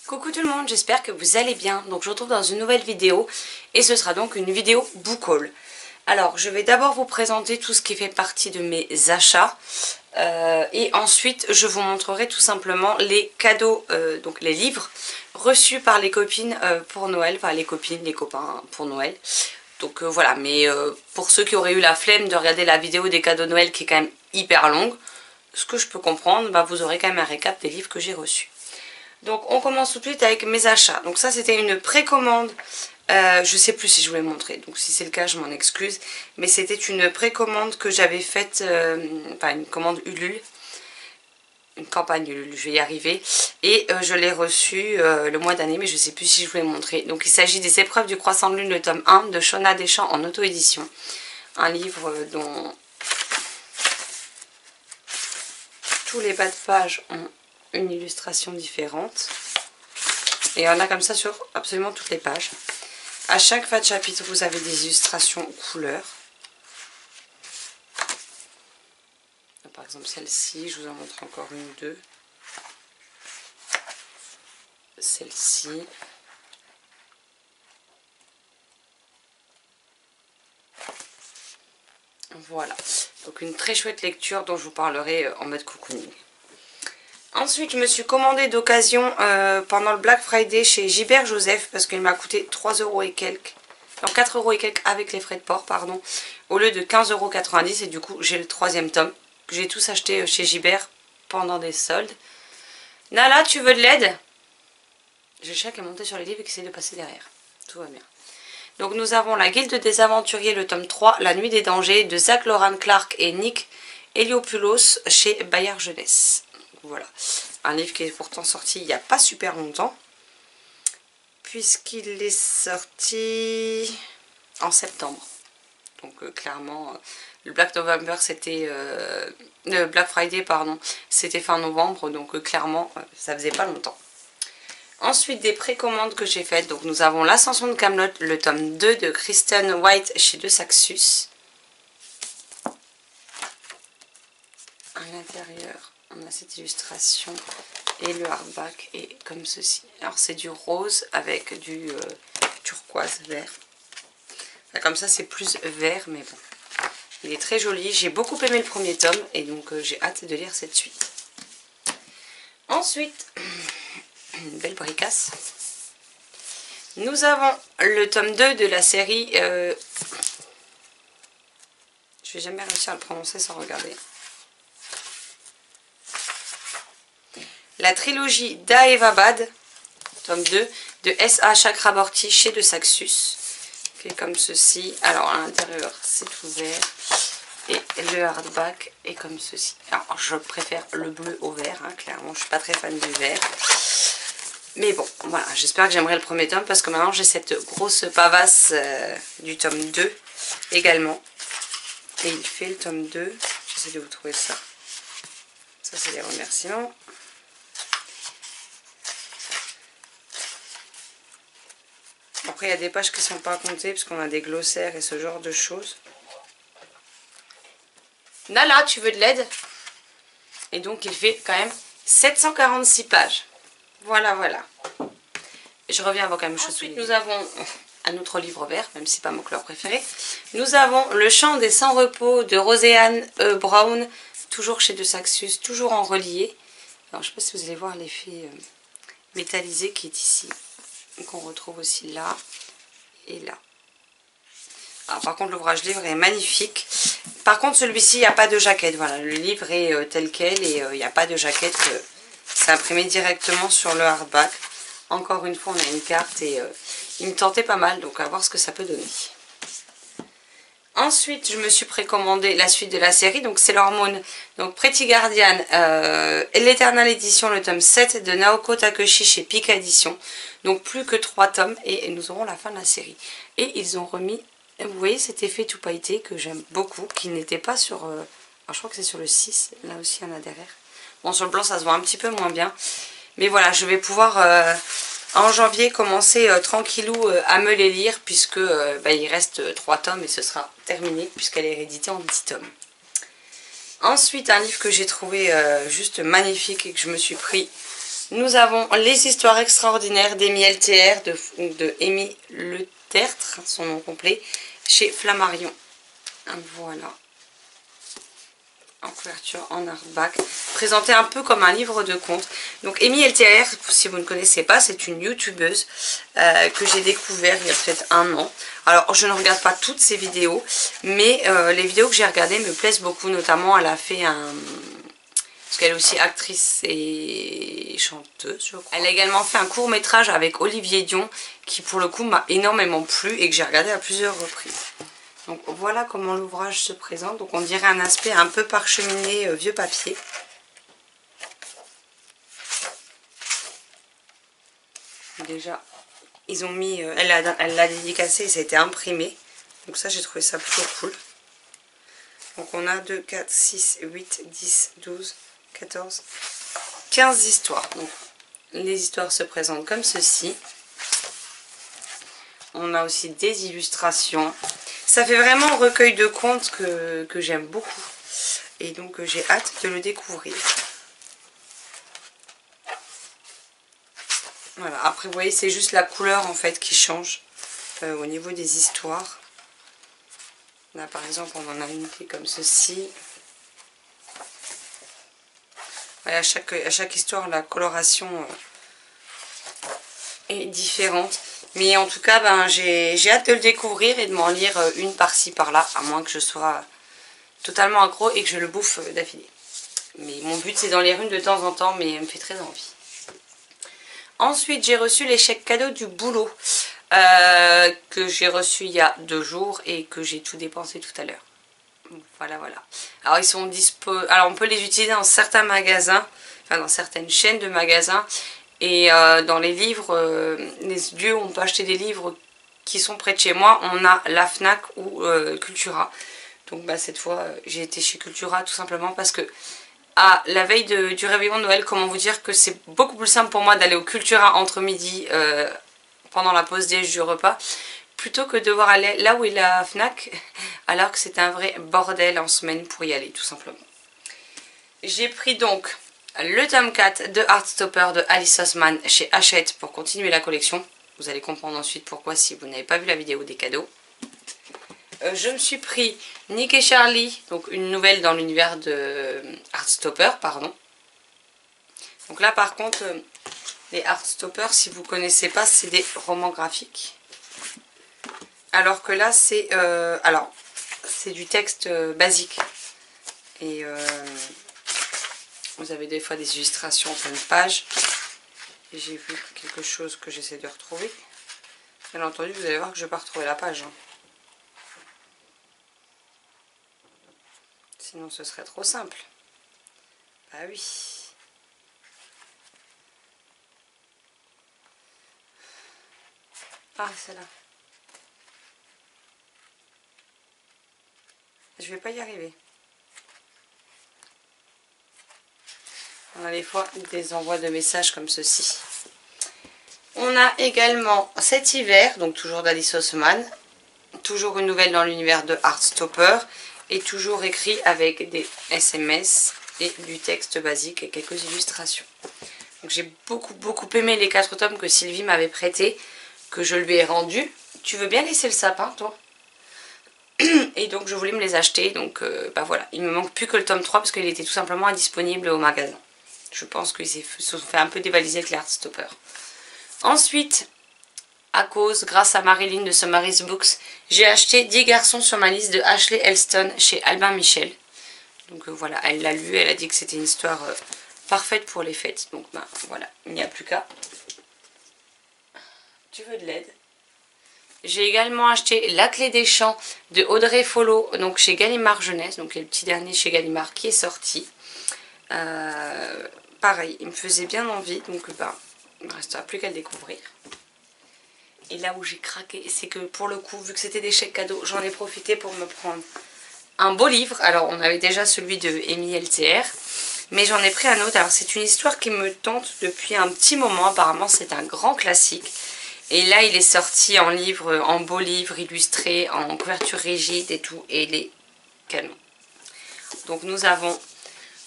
Coucou tout le monde, j'espère que vous allez bien. Donc je vous retrouve dans une nouvelle vidéo et ce sera donc une vidéo book haul. Alors je vais d'abord vous présenter tout ce qui fait partie de mes achats et ensuite je vous montrerai tout simplement les cadeaux, donc les livres reçus par les copines pour Noël, enfin les copines, les copains pour Noël. Donc voilà, mais pour ceux qui auraient eu la flemme de regarder la vidéo des cadeaux Noël qui est quand même hyper longue, ce que je peux comprendre, bah, vous aurez quand même un récap des livres que j'ai reçus. Donc on commence tout de suite avec mes achats. Donc ça c'était une précommande. Je sais plus si je vous l'ai montré. Donc si c'est le cas je m'en excuse. Mais c'était une précommande que j'avais faite. Enfin une commande Ulule. Une campagne Ulule, je vais y arriver. Et je l'ai reçue le mois dernier. Mais je sais plus si je vous l'ai montré. Donc il s'agit des épreuves du croissant de lune, le tome 1 de Shona Deschamps en auto-édition. Un livre dont tous les bas de page ont une illustration différente et il y en a comme ça sur absolument toutes les pages. À chaque fin de chapitre vous avez des illustrations couleurs. Par exemple celle-ci, je vous en montre encore une ou deux. Celle-ci. Voilà, donc une très chouette lecture dont je vous parlerai en mode cocooning. Ensuite, je me suis commandé d'occasion pendant le Black Friday chez Gilbert Joseph parce qu'il m'a coûté 3 € et quelques. Non, 4 € et quelques avec les frais de port, pardon, au lieu de 15,90 € et du coup, j'ai le 3e tome que j'ai tous acheté chez Gilbert pendant des soldes. Nala, tu veux de l'aide? J'ai le chat qui est monté sur les livres et qui essaie de passer derrière. Tout va bien. Donc, nous avons La Guilde des Aventuriers, le tome 3, La Nuit des Dangers, de Zach Loran Clark et Nick Eliopoulos chez Bayard Jeunesse. Voilà, un livre qui est pourtant sorti il n'y a pas super longtemps, puisqu'il est sorti en septembre. Donc clairement, le Black November c'était... le Black Friday, pardon, c'était fin novembre, donc clairement, ça faisait pas longtemps. Ensuite, des précommandes que j'ai faites. Donc nous avons L'Ascension de Camelot, le tome 2 de Kristen White chez De Saxus. À l'intérieur, on a cette illustration et le hardback est comme ceci. Alors c'est du rose avec du turquoise vert. Là, comme ça c'est plus vert mais bon. Il est très joli. J'ai beaucoup aimé le premier tome et donc j'ai hâte de lire cette suite. Ensuite, une belle bricasse. Nous avons le tome 2 de la série... je vais jamais réussir à le prononcer sans regarder. La trilogie d'Aevabad, tome 2, de S.A. Chakraborty chez De Saxus, qui est comme ceci. Alors à l'intérieur c'est ouvert et le hardback est comme ceci. Alors je préfère le bleu au vert, hein, clairement je suis pas très fan du vert. Mais bon, voilà, j'espère que j'aimerai le premier tome parce que maintenant j'ai cette grosse pavasse du tome 2 également. Et il fait le tome 2, j'essaie de vous trouver ça. Ça c'est les remerciements. Après, il y a des pages qui ne sont pas comptées parce qu'on a des glossaires et ce genre de choses. Nala, tu veux de l'aide? Et donc, il fait quand même 746 pages. Voilà, voilà. Je reviens avec la même chose. Ensuite, nous avons un autre livre vert, même si ce n'est pas mon couleur préférée. Nous avons Le Chant des Sans Repos de Roséanne Brown, toujours chez De Saxus, toujours en relié. Alors, je ne sais pas si vous allez voir l'effet métallisé qui est ici. Qu'on retrouve aussi là et là. Alors, par contre l'ouvrage livre est magnifique. Par contre celui-ci il n'y a pas de jaquette. Voilà, le livre est tel quel et il n'y a pas de jaquette. C'est imprimé directement sur le hardback. Encore une fois on a une carte et il me tentait pas mal, donc à voir ce que ça peut donner. Ensuite, je me suis précommandé la suite de la série, donc c'est l'hormone, donc Pretty Guardian, l'éternelle édition, le tome 7 de Naoko Takeuchi chez Pika Édition. Donc plus que 3 tomes et nous aurons la fin de la série. Et ils ont remis, vous voyez cet effet tout pailleté que j'aime beaucoup, qui n'était pas sur, alors je crois que c'est sur le 6, là aussi il y en a derrière. Bon sur le plan ça se voit un petit peu moins bien, mais voilà, je vais pouvoir... en janvier, commencer tranquillou à me les lire puisque il reste 3 tomes et ce sera terminé puisqu'elle est rééditée en 10 tomes. Ensuite, un livre que j'ai trouvé juste magnifique et que je me suis pris Nous avons Les Histoires Extraordinaires d'Amy LTR, de Amy Le Tertre, son nom complet, chez Flammarion. Voilà. En couverture, en hardback, présenté un peu comme un livre de contes. Donc Amy LTR, si vous ne connaissez pas, c'est une youtubeuse que j'ai découvert il y a peut-être un an. Alors je ne regarde pas toutes ses vidéos, mais les vidéos que j'ai regardées me plaisent beaucoup. Notamment elle a fait un... parce qu'elle est aussi actrice et chanteuse, je crois. Elle a également fait un court métrage avec Olivier Dion qui pour le coup m'a énormément plu et que j'ai regardé à plusieurs reprises. Donc voilà comment l'ouvrage se présente. Donc on dirait un aspect un peu parcheminé vieux papier. Déjà, ils ont mis, elle l'a dédicacé et ça a été imprimé. Donc ça, j'ai trouvé ça plutôt cool. Donc on a 2, 4, 6, 8, 10, 12, 14, 15 histoires. Donc les histoires se présentent comme ceci. On a aussi des illustrations. Ça fait vraiment recueil de contes que j'aime beaucoup. Et donc j'ai hâte de le découvrir. Voilà, après vous voyez c'est juste la couleur en fait qui change au niveau des histoires. Là par exemple on en a une qui est comme ceci. Voilà, à chaque histoire la coloration est différente. Mais en tout cas, ben, j'ai hâte de le découvrir et de m'en lire une par-ci par-là, à moins que je sois totalement accro et que je le bouffe d'affilée. Mais mon but c'est d'en lire une de temps en temps, mais elle me fait très envie. Ensuite, j'ai reçu les chèques cadeaux du boulot, que j'ai reçu il y a 2 jours et que j'ai tout dépensé tout à l'heure. Voilà, voilà. Alors, ils sont dispo... Alors, on peut les utiliser dans certains magasins, enfin dans certaines chaînes de magasins. Et dans les livres, les lieux où on peut acheter des livres qui sont près de chez moi, on a la Fnac ou Cultura. Donc bah, cette fois, j'ai été chez Cultura tout simplement parce que à la veille du réveillon de Noël, comment vous dire que c'est beaucoup plus simple pour moi d'aller au Cultura entre midi pendant la pause déj du repas plutôt que de devoir aller là où est la Fnac alors que c'est un vrai bordel en semaine pour y aller tout simplement. J'ai pris donc le tome 4 de Heartstopper de Alice Oseman chez Hachette pour continuer la collection. Vous allez comprendre ensuite pourquoi si vous n'avez pas vu la vidéo des cadeaux. Je me suis pris Nick et Charlie, donc une nouvelle dans l'univers de Heartstopper, pardon. Donc là par contre, les Heartstopper, si vous ne connaissez pas, c'est des romans graphiques. Alors que là c'est du texte basique. Et vous avez des fois des illustrations en pleine page. Et j'ai vu quelque chose que j'essaie de retrouver. Bien entendu, vous allez voir que je ne vais pas retrouver la page. Hein. Sinon, ce serait trop simple. Bah oui. Ah, c'est là. Je vais pas y arriver. On a des fois des envois de messages comme ceci. On a également Cet hiver, donc toujours d'Alice Oseman. Toujours une nouvelle dans l'univers de Heartstopper. Et toujours écrit avec des SMS et du texte basique et quelques illustrations. Donc j'ai beaucoup aimé les 4 tomes que Sylvie m'avait prêté, que je lui ai rendu. Tu veux bien laisser le sapin, toi? Et donc je voulais me les acheter, donc bah voilà. Il me manque plus que le tome 3 parce qu'il était tout simplement indisponible au magasin. Je pense qu'ils se sont fait un peu dévaliser avec les Heartstopper. Ensuite, grâce à Marilyn de Summary's Books, j'ai acheté 10 garçons sur ma liste de Ashley Elston chez Albin Michel. Donc voilà, elle l'a lu, elle a dit que c'était une histoire parfaite pour les fêtes. Donc ben, voilà, il n'y a plus qu'à. Tu veux de l'aide? J'ai également acheté La Clé des Champs de Audrey Follo, donc chez Gallimard Jeunesse, donc le petit dernier chez Gallimard qui est sorti. Pareil, il me faisait bien envie, donc ben, il ne me restera plus qu'à le découvrir. Et là où j'ai craqué, c'est que pour le coup, vu que c'était des chèques cadeaux, j'en ai profité pour me prendre un beau livre. Alors on avait déjà celui de Amy LTR, mais j'en ai pris un autre. Alors c'est une histoire qui me tente depuis un petit moment, apparemment c'est un grand classique. Et là il est sorti en livre, en beau livre illustré, en couverture rigide et tout, et il est canon. Donc nous avons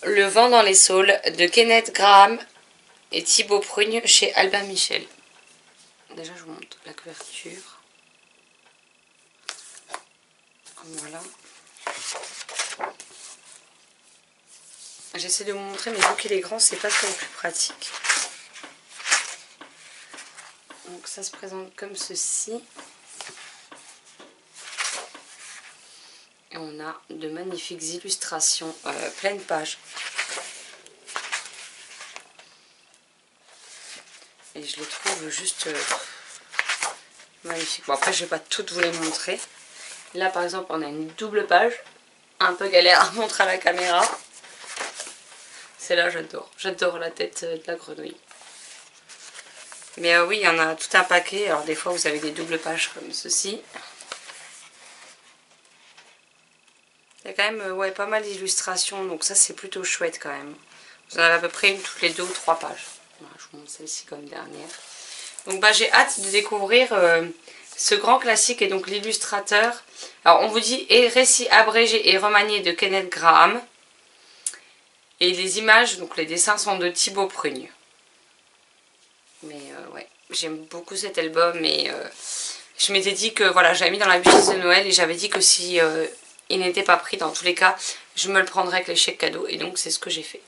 Le vent dans les saules de Kenneth Grahame et Thibaut Prugne chez Albin Michel. Déjà je vous montre la couverture. Voilà. J'essaie de vous montrer, mais vu qu'il est grand, c'est pas ce qu'il y a de plus pratique. Donc ça se présente comme ceci. Et on a de magnifiques illustrations, pleine page. Et je les trouve juste magnifiques. Bon, après, je vais pas toutes vous les montrer. Là, par exemple, on a une double page. Un peu galère à montrer à la caméra. Celle-là, j'adore. J'adore la tête de la grenouille. Mais oui, il y en a tout un paquet. Alors, des fois, vous avez des doubles pages comme ceci. Il y a quand même ouais, pas mal d'illustrations. Donc, ça, c'est plutôt chouette quand même. Vous en avez à peu près une toutes les 2 ou 3 pages. Voilà, je vous montre celle-ci comme dernière. Donc, bah, j'ai hâte de découvrir ce grand classique et donc l'illustrateur. Alors, on vous dit récit abrégé et remanié de Kenneth Graham. Et les images, donc les dessins sont de Thibaut Prugne. Mais ouais, j'aime beaucoup cet album et je m'étais dit que voilà, j'avais mis dans la bûcheuse de Noël et j'avais dit que si il n'était pas pris, dans tous les cas, je me le prendrais avec les chèques cadeaux et donc c'est ce que j'ai fait.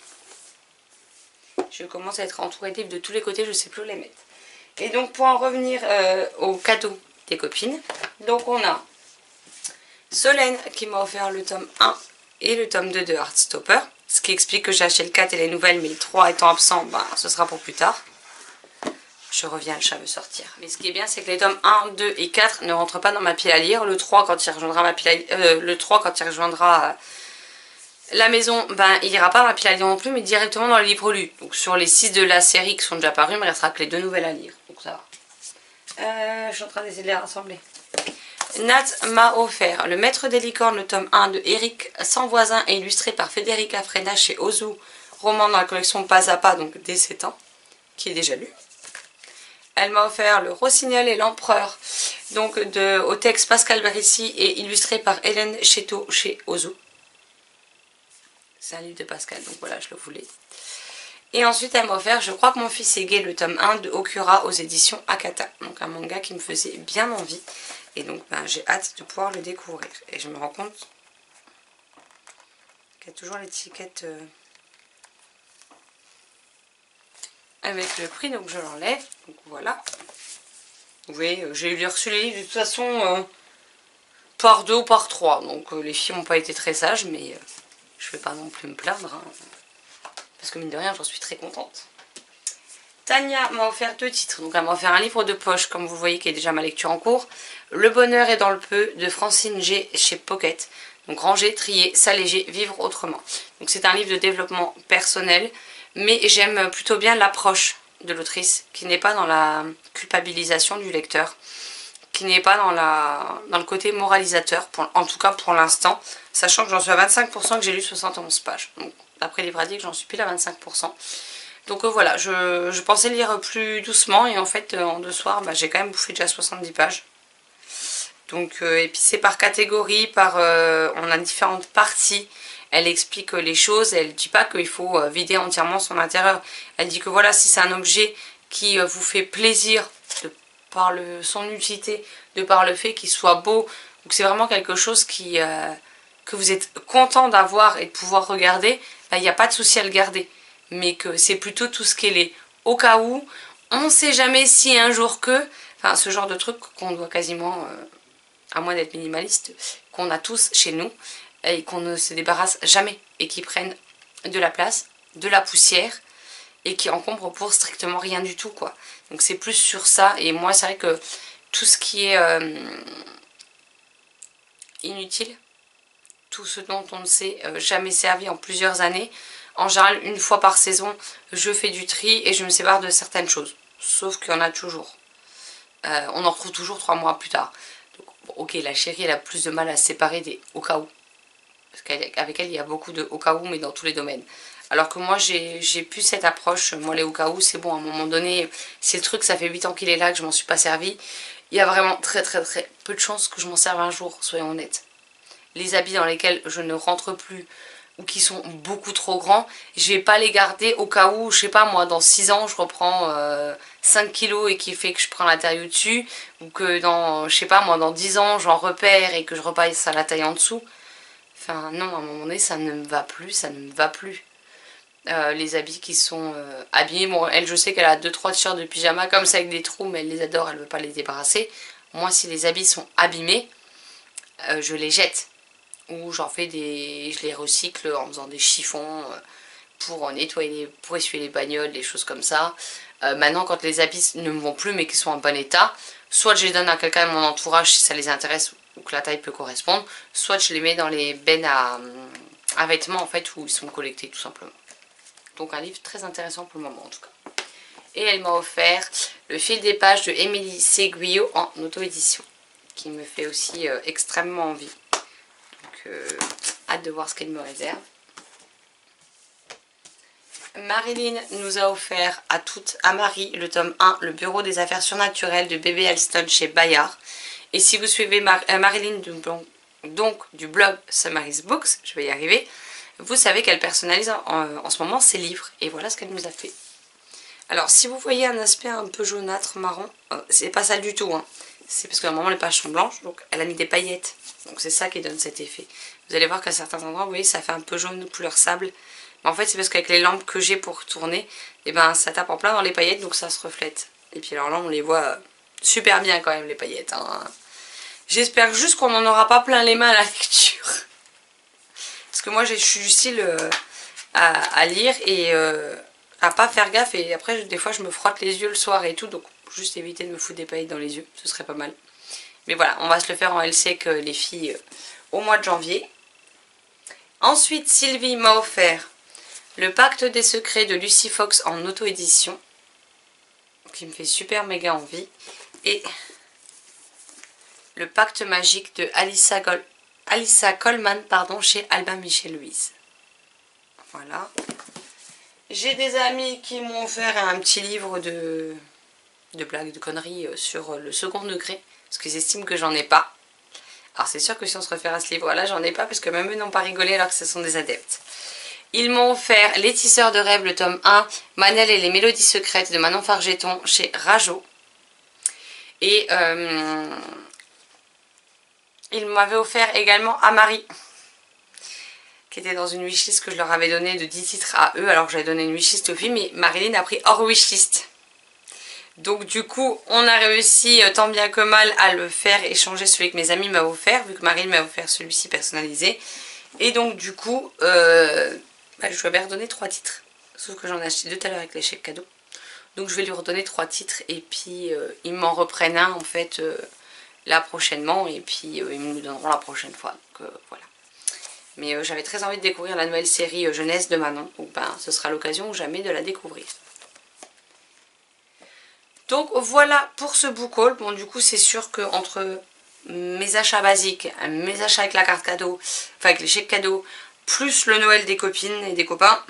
Je commence à être entourée de livres de tous les côtés, je ne sais plus où les mettre. Et donc pour en revenir aux cadeaux des copines, donc on a Solène qui m'a offert le tome 1 et le tome 2 de Heartstopper. Ce qui explique que j'ai acheté le 4 et les nouvelles, mais le 3 étant absent, bah, ce sera pour plus tard. Je reviens, le chat veut sortir. Mais ce qui est bien, c'est que les tomes 1, 2 et 4 ne rentrent pas dans ma pile à lire. Le 3, quand il rejoindra ma pile à lire, le 3, quand il rejoindra la maison, ben, il ira pas dans ma pile à lire non plus, mais directement dans les livres lus. Donc sur les 6 de la série qui sont déjà parus, il me restera que les 2 nouvelles à lire. Donc ça va. Je suis en train d'essayer de les rassembler. Nat m'a offert Le Maître des Licornes, le tome 1 de Eric Sans Voisin et illustré par Federica Freda chez Ozu, roman dans la collection Pas à Pas, donc dès 7 ans, qui est déjà lu. Elle m'a offert Le Rossignol et l'Empereur, donc au texte Pascal Barissy et illustré par Hélène Chéteau chez Ozu. C'est un livre de Pascal, donc voilà, je le voulais. Et ensuite, elle m'a offert Je crois que mon fils est gay, le tome 1 de Okura aux éditions Akata. Donc un manga qui me faisait bien envie. Et donc ben, j'ai hâte de pouvoir le découvrir. Et je me rends compte qu'il y a toujours l'étiquette avec le prix. Donc je l'enlève. Donc voilà. Vous voyez, j'ai reçu les livres de toute façon par 2 ou par 3. Donc les filles n'ont pas été très sages. Mais je ne vais pas non plus me plaindre. Hein, parce que mine de rien, j'en suis très contente. Tania m'a offert 2 titres. Donc elle m'a offert un livre de poche, comme vous voyez, qui est déjà ma lecture en cours. Le bonheur est dans le peu de Francine G chez Pocket. Donc ranger, trier, s'alléger, vivre autrement. Donc c'est un livre de développement personnel. Mais j'aime plutôt bien l'approche de l'autrice, qui n'est pas dans la culpabilisation du lecteur. Qui n'est pas dans le côté moralisateur, en tout cas pour l'instant. Sachant que j'en suis à 25% que j'ai lu 71 pages. Donc d'après Libradique, j'en suis pile à 25%. Donc voilà, je pensais lire plus doucement et en fait en 2 soirs bah, j'ai quand même bouffé déjà 70 pages. Donc et puis c'est par catégorie, on a différentes parties. Elle explique les choses, elle ne dit pas qu'il faut vider entièrement son intérieur. Elle dit que voilà, si c'est un objet qui vous fait plaisir par son utilité, de par le fait qu'il soit beau, donc c'est vraiment quelque chose que vous êtes content d'avoir et de pouvoir regarder, bah, il n'y a pas de souci à le garder. Mais que c'est plutôt tout ce qui est les au cas où, on ne sait jamais si un jour que, enfin ce genre de truc qu'on doit quasiment, à moins d'être minimaliste, qu'on a tous chez nous et qu'on ne se débarrasse jamais et qui prennent de la place, de la poussière et qui encombrent pour strictement rien du tout quoi. Donc c'est plus sur ça et moi c'est vrai que tout ce qui est inutile, tout ce dont on ne s'est jamais servi en plusieurs années, en général, une fois par saison, je fais du tri et je me sépare de certaines choses. Sauf qu'il y en a toujours. On en retrouve toujours 3 mois plus tard. Donc, bon, ok, la chérie, elle a plus de mal à se séparer des au cas où. Parce qu'avec elle, il y a beaucoup de au cas où, mais dans tous les domaines. Alors que moi, j'ai plus cette approche. Moi, les au cas où, c'est bon. À un moment donné, c'est le truc, ça fait 8 ans qu'il est là, que je m'en suis pas servi. Il y a vraiment très peu de chances que je m'en serve un jour, soyons honnêtes. Les habits dans lesquels je ne rentre plus, ou qui sont beaucoup trop grands. Je vais pas les garder au cas où, je sais pas moi, dans 6 ans je reprends 5 kilos et qui fait que je prends la taille au-dessus, ou que dans, je sais pas moi, dans 10 ans j'en repère et que je repasse à la taille en dessous. Enfin non, à un moment donné ça ne me va plus, ça ne me va plus. Les habits qui sont habillés, bon elle je sais qu'elle a 2-3 t-shirts de pyjama comme ça avec des trous, mais elle les adore, elle veut pas les débarrasser. Moi si les habits sont abîmés, je les jette. Ou j'en fais des, je les recycle en faisant des chiffons pour nettoyer, pour essuyer les bagnoles, des choses comme ça. Maintenant quand les habits ne me vont plus mais qui sont en bon état, soit je les donne à quelqu'un de mon entourage si ça les intéresse ou que la taille peut correspondre, soit je les mets dans les bennes à vêtements en fait où ils sont collectés tout simplement. Donc un livre très intéressant pour le moment en tout cas. Et elle m'a offert Le fil des pages de Émilie Séguillot en auto-édition, qui me fait aussi extrêmement envie. Donc hâte de voir ce qu'elle me réserve. Marilyn nous a offert à toutes, à Marie, le tome 1, Le bureau des affaires surnaturelles de bébé Elston chez Bayard. Et si vous suivez Marilyn donc du blog Summary's Books, je vais y arriver, vous savez qu'elle personnalise en ce moment ses livres. Et voilà ce qu'elle nous a fait. Alors si vous voyez un aspect un peu jaunâtre, marron, c'est pas ça du tout. Hein. C'est parce qu'à un moment les pages sont blanches, donc elle a mis des paillettes. Donc c'est ça qui donne cet effet. Vous allez voir qu'à certains endroits, vous voyez, ça fait un peu jaune couleur sable. Mais en fait c'est parce qu'avec les lampes que j'ai pour tourner, et ben ça tape en plein dans les paillettes, donc ça se reflète. Et puis alors là on les voit super bien quand même les paillettes. Hein. J'espère juste qu'on n'en aura pas plein les mains à la lecture. Parce que moi je suis du style à lire et à pas faire gaffe. Et après des fois je me frotte les yeux le soir et tout. Donc juste éviter de me foutre des paillettes dans les yeux. Ce serait pas mal. Mais voilà, on va se le faire en LC que les filles au mois de janvier. Ensuite Sylvie m'a offert Le pacte des secrets de Lucy Fox en auto-édition. Qui me fait super méga envie. Et Le pacte magique de Alyssa Coleman chez Albin Michel Louise. Voilà. J'ai des amis qui m'ont offert un petit livre de blagues, de conneries sur le second degré. Parce qu'ils estiment que j'en ai pas. Alors c'est sûr que si on se réfère à ce livre-là, j'en ai pas parce que même eux n'ont pas rigolé alors que ce sont des adeptes. Ils m'ont offert Les tisseurs de rêves, le tome 1, Manel et les mélodies secrètes de Manon Fargeton chez Rajo. Et ils m'avaient offert également à Marie, qui était dans une wishlist que je leur avais donné de 10 titres à eux, alors que j'avais donné une wishlist aux filles, mais Marilyn a pris hors wishlist. Donc du coup, on a réussi tant bien que mal à le faire échanger celui que mes amis m'avaient offert, vu que Marilyn m'a offert celui-ci personnalisé. Et donc du coup, je lui avais redonné 3 titres. Sauf que j'en ai acheté 2 tout à l'heure avec les chèques cadeaux. Donc je vais lui redonner 3 titres et puis ils m'en reprennent un en fait là prochainement. Et puis ils me le donneront la prochaine fois. Donc voilà. Mais j'avais très envie de découvrir la nouvelle série jeunesse de Manon. Donc ben, ce sera l'occasion ou jamais de la découvrir. Donc voilà pour ce book haul. Bon du coup c'est sûr que entre mes achats basiques, mes achats avec la carte cadeau, enfin avec les chèques cadeaux, plus le Noël des copines et des copains,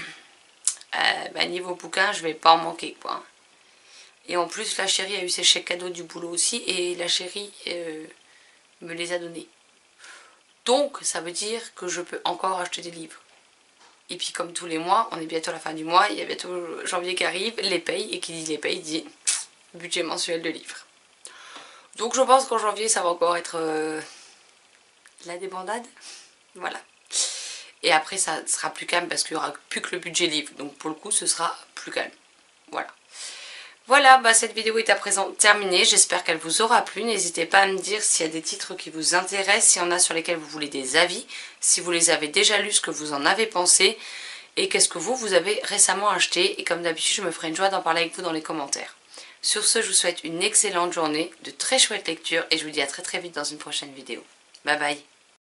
niveau bouquin je vais pas en manquer quoi. Et en plus la chérie a eu ses chèques cadeaux du boulot aussi et la chérie me les a donnés. Donc ça veut dire que je peux encore acheter des livres. Et puis comme tous les mois, on est bientôt à la fin du mois, il y a bientôt janvier qui arrive, les payes, et qui dit les payes dit budget mensuel de livres. Donc je pense qu'en janvier ça va encore être la débandade. Voilà. Et après ça sera plus calme parce qu'il n'y aura plus que le budget livre. Donc pour le coup ce sera plus calme. Voilà. Voilà, bah cette vidéo est à présent terminée. J'espère qu'elle vous aura plu. N'hésitez pas à me dire s'il y a des titres qui vous intéressent, s'il y en a sur lesquels vous voulez des avis, si vous les avez déjà lus, ce que vous en avez pensé, et qu'est-ce que vous avez récemment acheté. Et comme d'habitude, je me ferai une joie d'en parler avec vous dans les commentaires. Sur ce, je vous souhaite une excellente journée, de très chouettes lectures, et je vous dis à très vite dans une prochaine vidéo. Bye bye.